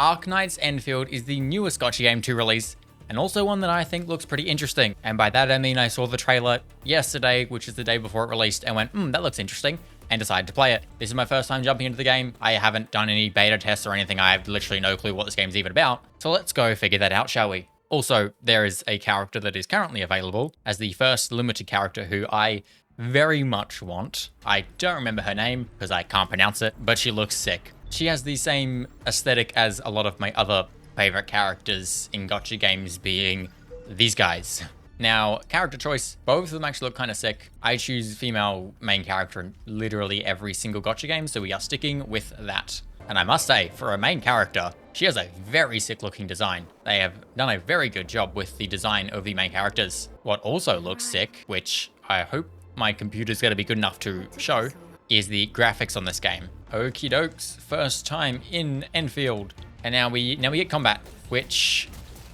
Arknights Endfield is the newest gacha game to release, and also one that I think looks pretty interesting. And by that I mean I saw the trailer yesterday, which is the day before it released, and went, that looks interesting, and decided to play it. This is my first time jumping into the game. I haven't done any beta tests or anything. I have literally no clue what this game's even about. So let's go figure that out, shall we? Also, there is a character that is currently available as the first limited character who I very much want. I don't remember her name because I can't pronounce it, but she looks sick. She has the same aesthetic as a lot of my other favorite characters in gacha games, being these guys. Now, character choice, both of them actually look kind of sick. I choose female main character in literally every single gacha game, so we are sticking with that. And I must say, for a main character, she has a very sick looking design. They have done a very good job with the design of the main characters. What also looks sick, which I hope my computer's going to be good enough to show, is the graphics on this game. Okie dokes, first time in Enfield. And now we get combat, which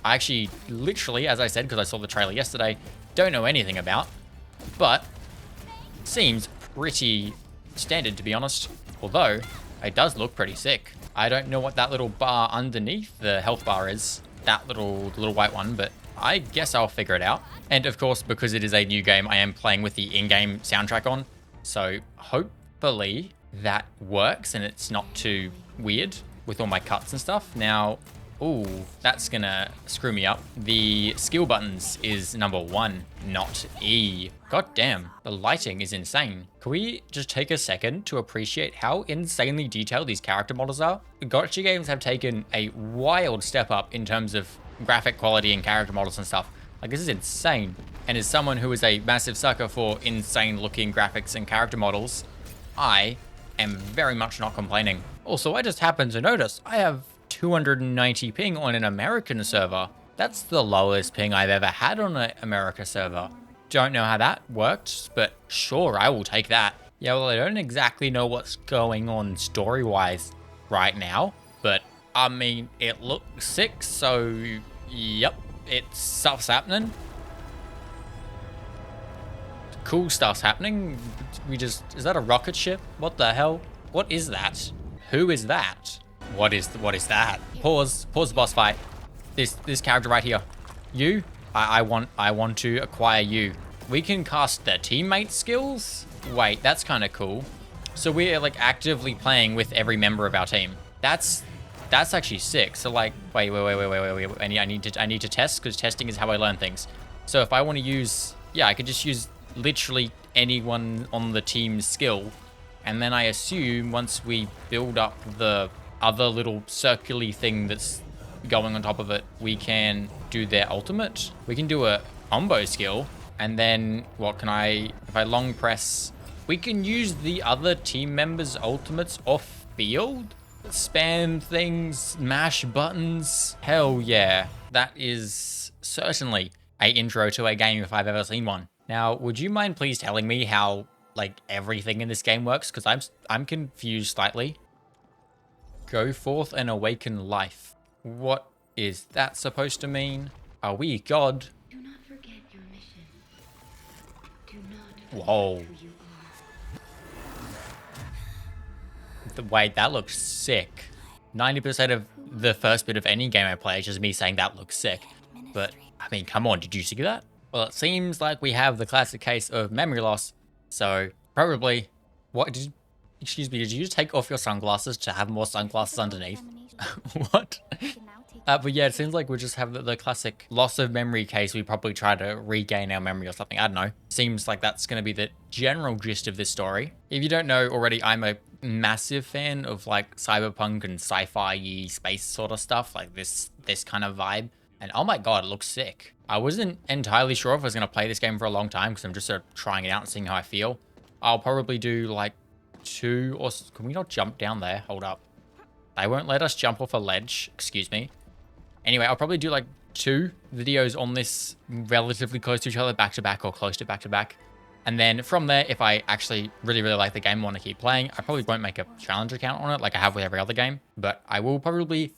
I actually literally, as I said, because I saw the trailer yesterday, don't know anything about, but seems pretty standard, to be honest. Although it does look pretty sick. I don't know what that little bar underneath the health bar is, that little white one, but I guess I'll figure it out. And of course, because it is a new game, I am playing with the in-game soundtrack on, so hopefully that works and it's not too weird with all my cuts and stuff. Now, ooh, that's gonna screw me up. The skill buttons is number 1, not E. God damn, the lighting is insane. Can we just take a second to appreciate how insanely detailed these character models are? The gacha games have taken a wild step up in terms of graphic quality and character models and stuff. Like, this is insane. And as someone who is a massive sucker for insane looking graphics and character models, I am very much not complaining. Also, I just happened to notice I have 290 ping on an American server. That's the lowest ping I've ever had on an America server. Don't know how that worked, but sure, I will take that. Yeah, well, I don't exactly know what's going on story-wise right now, but I mean, it looks sick, so yep, stuff's happening. Cool stuff's happening. Is that a rocket ship? What the hell? What is that? Who is that? What is that? Pause the boss fight. This character right here. You? I want to acquire you. We can cast their teammate skills? Wait, that's kind of cool. So we're like actively playing with every member of our team. That's actually sick. So like, wait. I need to test, because testing is how I learn things. So if I want to use, I could just use literally anyone on the team's skill. And then I assume once we build up the other little circular thing that's going on top of it, we can do their ultimate. We can do a combo skill. And then if I long press, we can use the other team members' ultimates off field? Spam things, mash buttons. Hell yeah. That is certainly a intro to a game if I've ever seen one. Now, would you mind please telling me how like everything in this game works? Because I'm confused slightly. Go forth and awaken life. What is that supposed to mean? Are we God? Do not forget your mission. Do not Whoa. forget who you are. Wait, that looks sick. 90% of the first bit of any game I play is just me saying that looks sick. But, I mean, come on, did you see that? Well, it seems like we have the classic case of memory loss. So, probably, excuse me, did you just take off your sunglasses to have more sunglasses underneath? What? But yeah, it seems like we just have the classic loss of memory case. We probably try to regain our memory or something. I don't know. Seems like that's going to be the general gist of this story. If you don't know already, I'm a massive fan of like cyberpunk and sci-fi space sort of stuff, like this kind of vibe. And oh my god, it looks sick. I wasn't entirely sure if I was going to play this game for a long time because I'm just sort of trying it out and seeing how I feel. I'll probably do like 2 or... Can we not jump down there? Hold up. They won't let us jump off a ledge. Excuse me. Anyway, I'll probably do like 2 videos on this relatively close to each other, back to back or close to back to back. And then from there, if I actually really like the game and want to keep playing, I probably won't make a challenge account on it like I have with every other game. But I will probably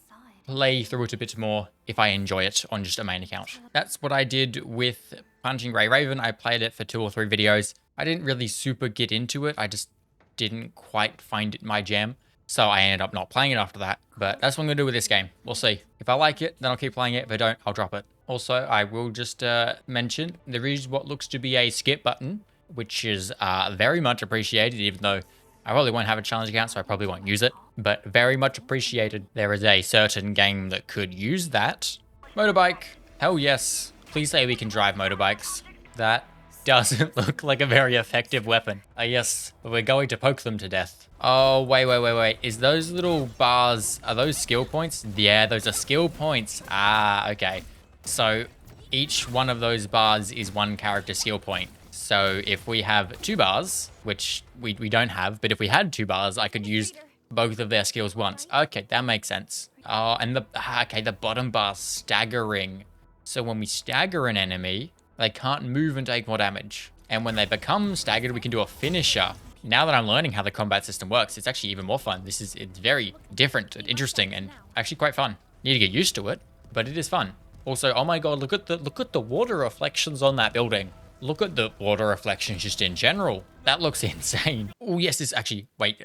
play through it a bit more if I enjoy it on just a main account. That's what I did with Punching Grey Raven. I played it for 2 or 3 videos. I didn't really super get into it. I just didn't quite find it my jam. So I ended up not playing it after that. But that's what I'm going to do with this game. We'll see. If I like it, then I'll keep playing it. If I don't, I'll drop it. Also, I will just mention there is what looks to be a skip button, which is very much appreciated, even though I probably won't have a challenge account, so I probably won't use it. But very much appreciated. There is a certain game that could use that. Motorbike. Hell yes. Please say we can drive motorbikes. That doesn't look like a very effective weapon. Yes, we're going to poke them to death. Oh, wait. Is those little bars, are those skill points? Yeah, those are skill points. Ah, okay. So each one of those bars is one character skill point. So if we have 2 bars, which we don't have, but if we had 2 bars, I could use both of their skills once. Okay, that makes sense. Oh, and the bottom bar's staggering. So when we stagger an enemy, they can't move and take more damage. And when they become staggered, we can do a finisher. Now that I'm learning how the combat system works, it's actually even more fun. It's very different and interesting and actually quite fun. Need to get used to it, but it is fun. Also, oh my god, look at the water reflections on that building. Look at the water reflections just in general. That looks insane. Oh yes, this actually, wait.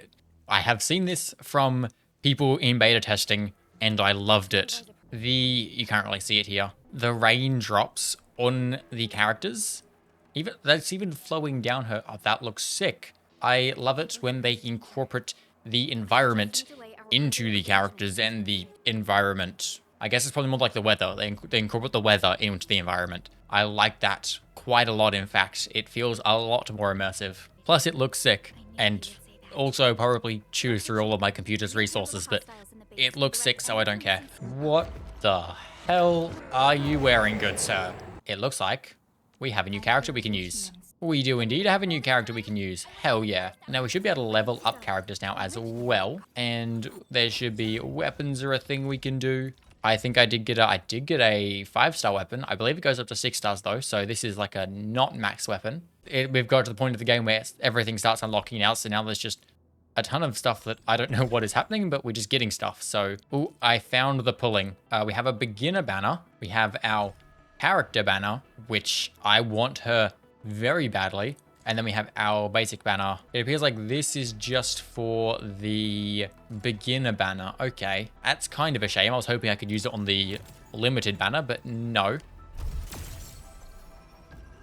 I have seen this from people in beta testing and I loved it. You can't really see it here. The raindrops on the characters, that's even flowing down her. Oh, that looks sick. I love it when they incorporate the environment into the characters and the environment. I guess it's probably more like the weather. They incorporate the weather into the environment. I like that quite a lot, in fact. It feels a lot more immersive. Plus, it looks sick. And also probably chews through all of my computer's resources, but it looks sick, so I don't care. What the hell are you wearing, good sir? It looks like we have a new character we can use. We do indeed have a new character we can use. Hell yeah. Now we should be able to level up characters now as well. And there should be weapons are a thing we can do. I think I did get a 5-star weapon. I believe it goes up to 6 stars though. So this is like a not max weapon. We've got to the point of the game where everything starts unlocking out. So now there's just a ton of stuff that I don't know what is happening, but we're just getting stuff. So, ooh, I found the pulling. We have a beginner banner. We have our character banner, which I want her very badly. And then we have our basic banner. It appears like this is just for the beginner banner. Okay, that's kind of a shame. I was hoping I could use it on the limited banner, but no.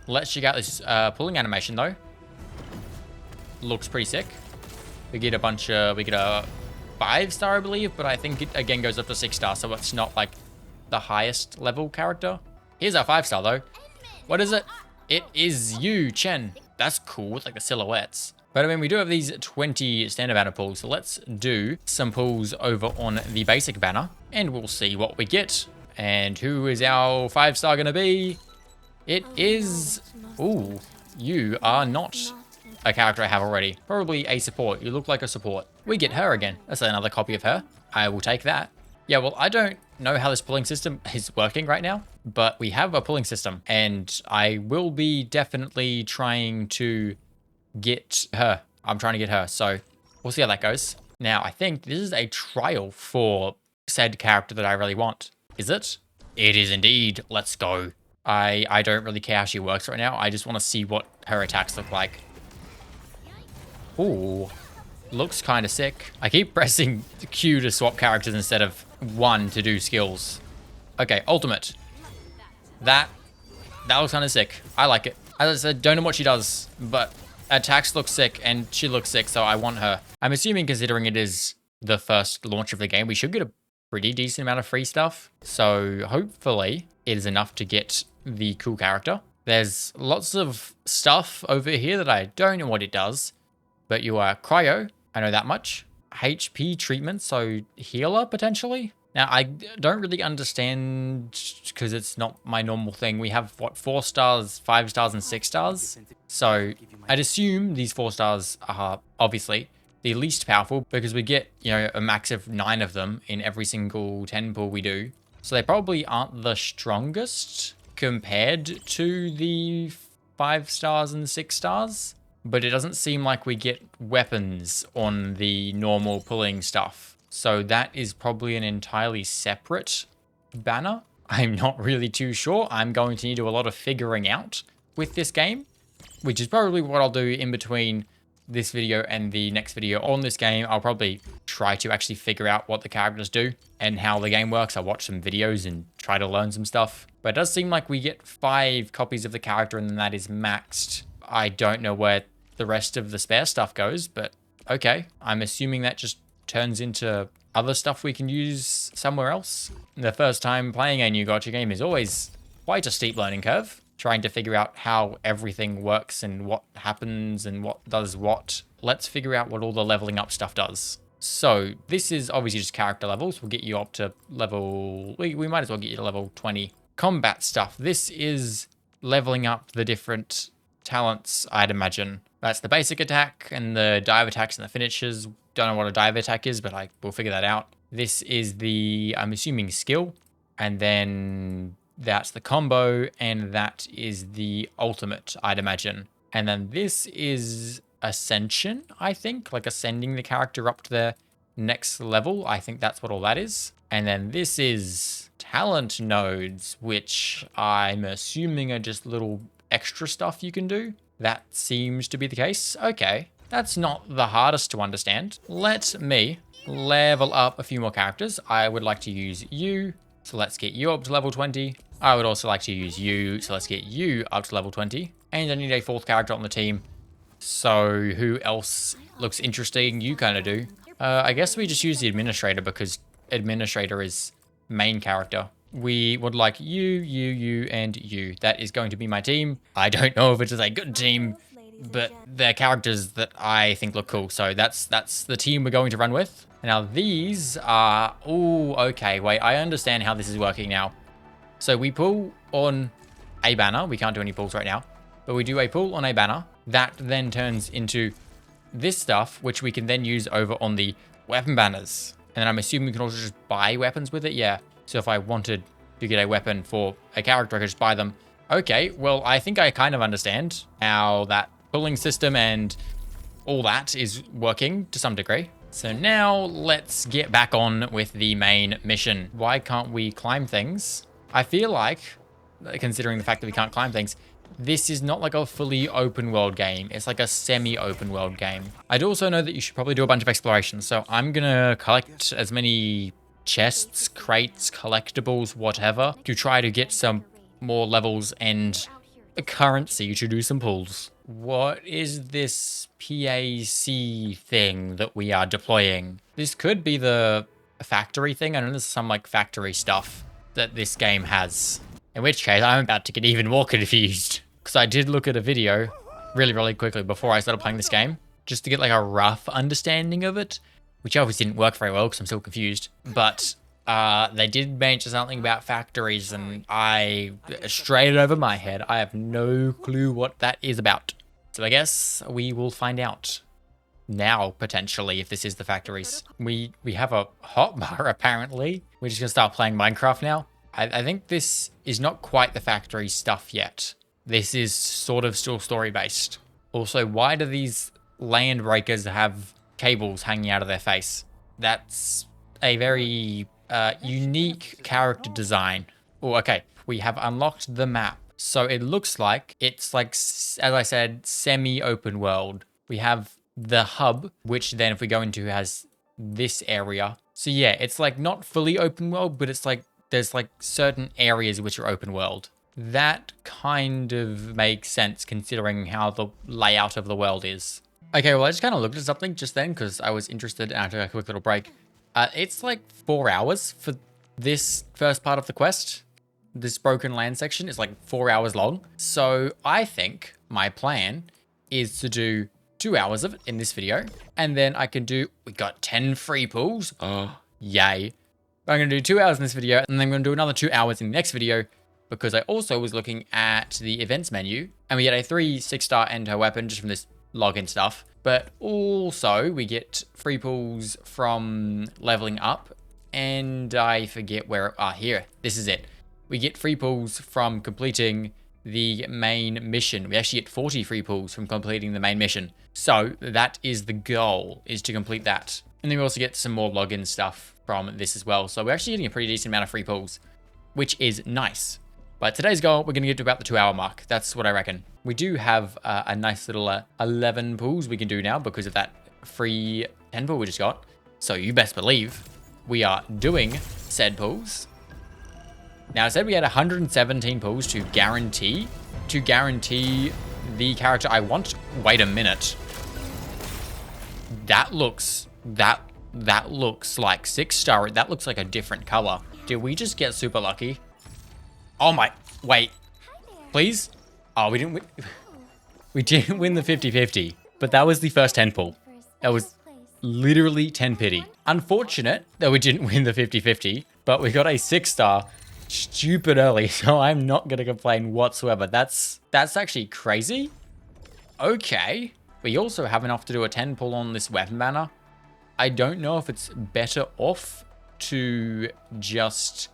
Let's check out this pulling animation though. Looks pretty sick. We get a 5-star, I believe, but I think it again goes up to 6 stars, so it's not like the highest level character. Here's our 5-star though. What is it? It is you, Chen. That's cool with like the silhouettes. But I mean, we do have these 20 standard banner pulls, so let's do some pulls over on the basic banner, and we'll see what we get. And who is our 5-star gonna be? It is... Ooh, you are not a character I have already. Probably a support. You look like a support. We get her again. That's another copy of her. I will take that. Yeah, well, I don't know how this pulling system is working right now, but we have a pulling system, and I will be definitely trying to get her. I'm trying to get her, so we'll see how that goes. Now, I think this is a trial for said character that I really want. Is it? It is indeed. Let's go. I don't really care how she works right now. I just want to see what her attacks look like. Ooh, looks kind of sick. I keep pressing Q to swap characters instead of 1 to do skills. Okay, ultimate. That looks kind of sick. I like it. As I said, don't know what she does, but attacks look sick and she looks sick, so I want her. I'm assuming, considering it is the first launch of the game, we should get a pretty decent amount of free stuff. So hopefully it is enough to get the cool character. There's lots of stuff over here that I don't know what it does, but you are cryo. I know that much. HP treatment, so healer potentially. Now, I don't really understand because it's not my normal thing. We have, what, 4 stars, 5 stars, and 6 stars? So I'd assume these 4 stars are obviously the least powerful because we get, you know, a max of 9 of them in every single 10 pull we do. So they probably aren't the strongest compared to the 5 stars and 6 stars. But it doesn't seem like we get weapons on the normal pulling stuff. So that is probably an entirely separate banner. I'm not really too sure. I'm going to need to do a lot of figuring out with this game, which is probably what I'll do in between this video and the next video on this game, I'll probably try to actually figure out what the characters do and how the game works. I'll watch some videos and try to learn some stuff. But it does seem like we get 5 copies of the character and then that is maxed. I don't know where the rest of the spare stuff goes, but okay. I'm assuming that just turns into other stuff we can use somewhere else. The first time playing a new gacha game is always quite a steep learning curve, trying to figure out how everything works and what happens and what does what. Let's figure out what all the leveling up stuff does. So this is obviously just character levels. We'll get you up to level, we might as well get you to level 20. Combat stuff. This is leveling up the different talents, I'd imagine. That's the basic attack and the dive attacks and the finishes. Don't know what a dive attack is, but we'll figure that out. This is the, I'm assuming, skill. And then that's the combo, and that is the ultimate, I'd imagine. And then this is ascension, I think, like ascending the character up to their next level. I think that's what all that is. And then this is talent nodes, which I'm assuming are just little extra stuff you can do. That seems to be the case. Okay, that's not the hardest to understand. Let me level up a few more characters. I would like to use you, so let's get you up to level 20. I would also like to use you, so let's get you up to level 20. And I need a 4th character on the team. So who else looks interesting? You kind of do. I guess we just use the administrator because administrator is main character. We would like you, and you. That is going to be my team. I don't know if it is a good team, but they're characters that I think look cool. So that's the team we're going to run with. Now these are, oh, okay, wait, I understand how this is working now. So we pull on a banner. We can't do any pulls right now, but we do a pull on a banner. That then turns into this stuff, which we can then use over on the weapon banners. And then I'm assuming we can also just buy weapons with it. Yeah. So if I wanted to get a weapon for a character, I could just buy them. Okay, well, I think I kind of understand how that pulling system and all that is working to some degree. So now let's get back on with the main mission. Why can't we climb things? I feel like, considering the fact that we can't climb things, this is not like a fully open world game. It's like a semi-open world game. I'd also know that you should probably do a bunch of exploration. So I'm going to collect as many chests, crates, collectibles, whatever, to try to get some more levels and a currency to do some pulls. What is this PAC thing that we are deploying? This could be the factory thing. I know there's some like factory stuff that this game has. In which case, I'm about to get even more confused. Because I did look at a video really quickly before I started playing this game, just to get like a rough understanding of it, which obviously didn't work very well because I'm still confused. But they did mention something about factories, and I straight over my head, I have no clue what that is about. So I guess we will find out now, potentially, if this is the factories. We have a hotbar, apparently. We're just going to start playing Minecraft now. I think this is not quite the factory stuff yet. This is sort of still story-based. Also, why do these land breakers have cables hanging out of their face? That's a very unique character design. Oh, okay. We have unlocked the map. So it looks like it's like, as I said, semi-open world. We have the hub, which then if we go into has this area. So yeah, it's like not fully open world, but it's like there's like certain areas which are open world. That kind of makes sense considering how the layout of the world is. Okay, well, I just kind of looked at something just then because I was interested and I took a quick little break. It's like 4 hours for this first part of the quest. This broken land section is like 4 hours long. So I think my plan is to do 2 hours of it in this video. And then I can do, we got 10 free pulls. Oh, yay. I'm going to do 2 hours in this video, and then I'm going to do another 2 hours in the next video because I also was looking at the events menu, and we get a 3 6-star enter weapon just from this login stuff. But also we get free pulls from leveling up, and I forget where, here, this is it. We get free pulls from completing the main mission. We actually get 40 free pulls from completing the main mission. So that is the goal, is to complete that. And then we also get some more login stuff from this as well. So we're actually getting a pretty decent amount of free pulls, which is nice. But today's goal, we're going to get to about the 2-hour mark. That's what I reckon. We do have a nice little 11 pulls we can do now because of that free 10 pull we just got. So you best believe we are doing said pulls. Now I said we had 117 pulls to guarantee the character I want. Wait a minute. That looks like 6-star. That looks like a different color. Did we just get super lucky? Oh my, wait, please? Oh, we didn't win. We didn't win the 50-50, but that was the first 10 pull. That was literally 10 pity. Unfortunate that we didn't win the 50-50, but we got a 6-star stupid early, so I'm not gonna complain whatsoever. That's actually crazy. Okay. We also have enough to do a 10 pull on this weapon banner. I don't know if it's better off to just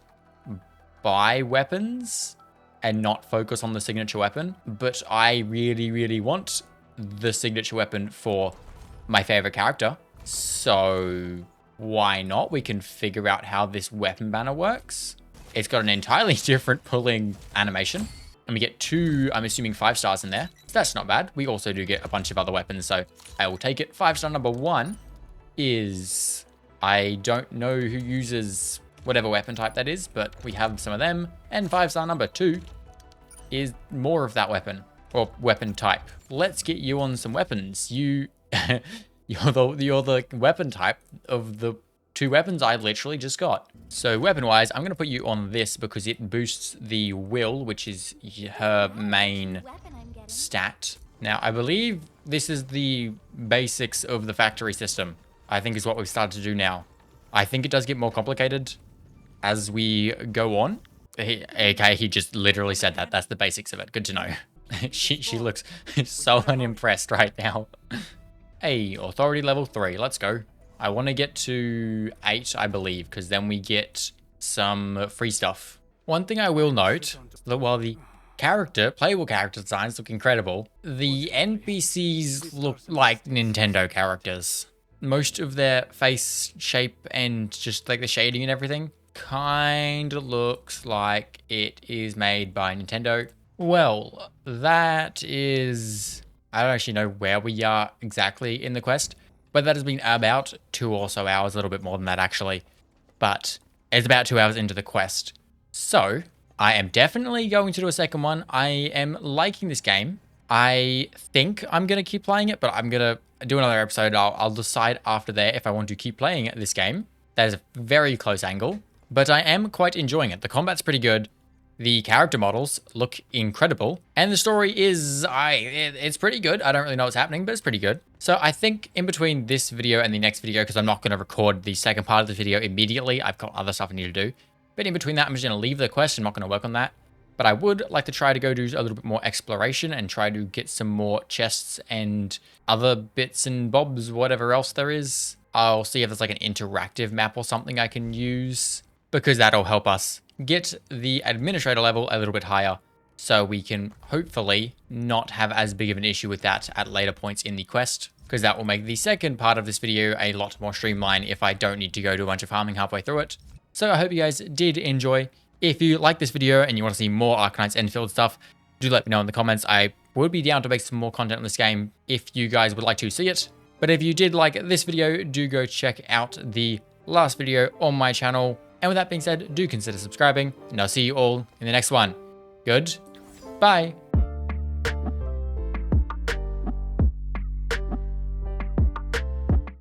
buy weapons and not focus on the signature weapon, but I really, really want the signature weapon for my favorite character. So why not? We can figure out how this weapon banner works. It's got an entirely different pulling animation. And we get 2, I'm assuming 5 stars in there. So that's not bad. We also do get a bunch of other weapons, so I will take it. 5-star number 1 is, I don't know who uses whatever weapon type that is, but we have some of them. And 5-star number 2 is more of that weapon, or weapon type. Let's get you on some weapons. You're the weapon type of the 2 weapons I literally just got. So weapon-wise, I'm going to put you on this because it boosts the will, which is her main stat. Now, I believe this is the basics of the factory system, I think is what we've started to do now. I think it does get more complicated as we go on. Okay, he just literally said that. That's the basics of it. Good to know. She looks so unimpressed right now. Hey, authority level 3. Let's go. I want to get to 8, I believe, because then we get some free stuff. One thing I will note, that while the playable character designs look incredible, the NPCs look like Nintendo characters. Most of their face shape and just like the shading and everything kind of looks like it is made by Nintendo. Well, that is... I don't actually know where we are exactly in the quest, but that has been about 2 or so hours, a little bit more than that actually. But it's about 2 hours into the quest. So I am definitely going to do a second one. I am liking this game. I think I'm going to keep playing it, but I'm going to do another episode. I'll decide after there if I want to keep playing this game. That is a very close angle, but I am quite enjoying it. The combat's pretty good. The character models look incredible. And the story is, it's pretty good. I don't really know what's happening, but it's pretty good. So I think in between this video and the next video, because I'm not going to record the second part of the video immediately, I've got other stuff I need to do. But in between that, I'm just going to leave the quest. I'm not going to work on that. But I would like to try to go do a little bit more exploration and try to get some more chests and other bits and bobs, whatever else there is. I'll see if there's like an interactive map or something I can use, because that'll help us get the administrator level a little bit higher, so we can hopefully not have as big of an issue with that at later points in the quest, because that will make the second part of this video a lot more streamlined if I don't need to go do a bunch of farming halfway through it. So I hope you guys did enjoy. If you like this video and you want to see more Arknights Endfield stuff, do let me know in the comments. I would be down to make some more content on this game if you guys would like to see it. But if you did like this video, do go check out the last video on my channel. And with that being said, do consider subscribing, and I'll see you all in the next one. Goodbye.